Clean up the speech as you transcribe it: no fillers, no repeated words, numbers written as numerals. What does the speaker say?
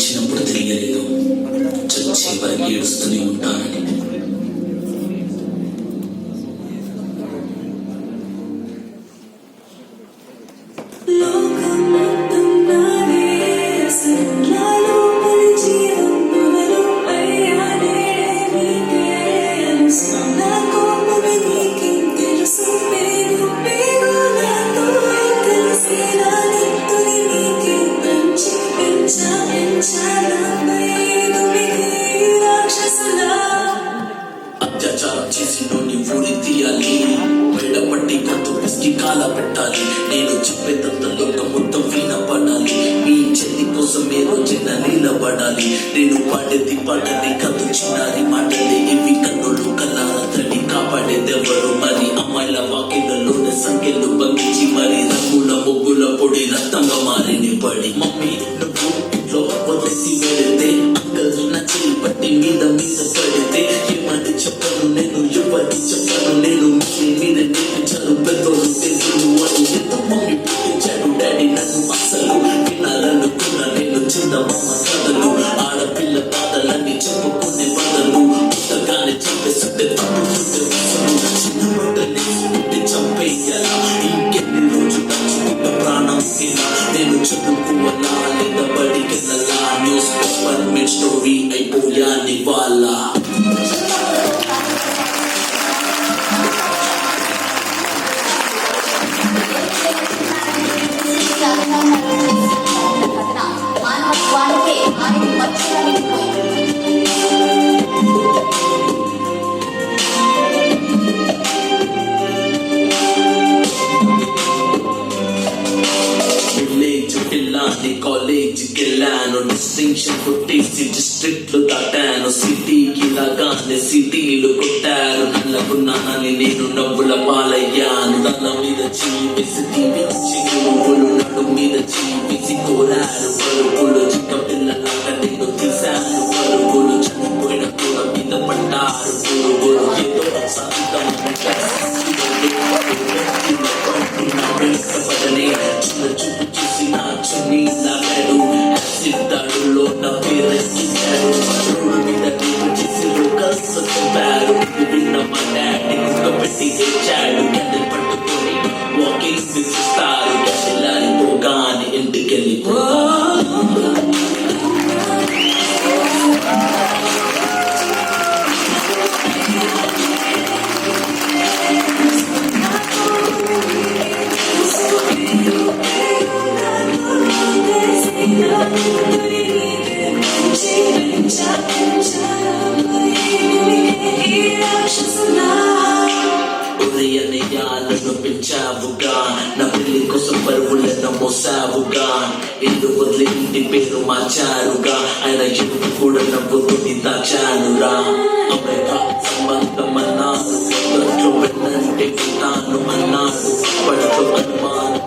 ప్రేమించినప్పుడు తెలియలేదు, చచ్చే వరకు ఏడుస్తూనే ఉంటానని. అత్యాచారం చేసి నోని ఊరి తీయాలి, మెడపట్టి గొంతు పిసికి కాల పెట్టాలి. నేను చెప్పేదంత లోకం మొత్తం వినపడాలి, మీ చెల్లి కోసం ఏ రోజైన నిలబడాలి. నేను పాడేది పాటని కథ చిన్నారి మాటలే ఇవి, కన్నులు కలాల తడి కాపాడేదెవరు మరి. అమ్మాయిల వాకిళ్ళలోనే సంఖ్యలు బంధించి మరి రంగుల ముగ్గుల పొడి రక్తంగా మారిని పడి. మమ్మీ నువ్వు ఇంట్లో వదిలేసి వెళితే, అంకల్ నా చెల్లి పట్టి మీద పడితే ఏమని చెప్పను నేను, ఎవరి చెప్పను నేను. మీద నేర్పించాను పెద్దోళ్ళు తెలుసు అని, ఎంత మమ్మీ పుట్టించాడు డాడీ నన్ను. అసలు వినాలనుకున్న నేను చిన్నమ్మ కథలు, ఆడపిల్ల బాధలన్నీ చెప్పుకునే బదులు పుట్టగానే చంపేస్తుంటే తప్పు చిన్న బట్టని పుట్టి చంపేయాలా. ఇంకెన్ని రోజులు తచ్చుకుంట ప్రాణం తినా, నేను చదువుకోవాలా లేదా బడికెళ్ళాలా. న్యూస్ పేపర్ మిడ్ స్టోరీ అయిపోయాని వాళ్ళ. కాలేజీకి వెళ్ళాను, డిస్టింక్షన్ కొట్టేసి డిస్ట్రిక్ట్ లో దాటాను. సిటీకి రాగానే సిటీలు కొట్టారు, నల్లకున్నానని నేను నవ్వుల పాలయ్యాను. తల మీద చీపేసి తీపిచ్చి గురువులు నడు మీద చీపేసి కోరారు. పరుగులు చిక్క పిల్లలాగా నేను తీశాను పరుగులు, చనిపోయిన కూర మీద పడ్డారు పురుగులు. ఏదో సాగుతామని చిన్న చూపు చూసి నా చున్నీ లాగాడు. యాసిడ్ దాడుల్లో నా పేరెత్తించాడు, రోడ్డు మీద నేను చేసి లోకల్స్ చెప్పారు. విన్న మా డాడీ పెట్టి తెచ్చాడు, గడ్డలు పట్టుకొని వాకింగ్ తీస్తారు. గడ్డలారిపోగానే ఇంటికెళ్ళిపోతాను. ఉదయనయాలను పెంచావుగా, నా పెళ్లి కోసం పరువులను మోసావుగా. ఇల్లు వదిలి ఇంటి పేరు మార్చారుగా, ఆయన ఎప్పుడు కూడా నవ్వుతుంది దాచానురా. అమెరికా సంబంధం అన్నారు, వెళ్ళంటే ఉంటాను అన్నాడు. పడుతూ అనుమానం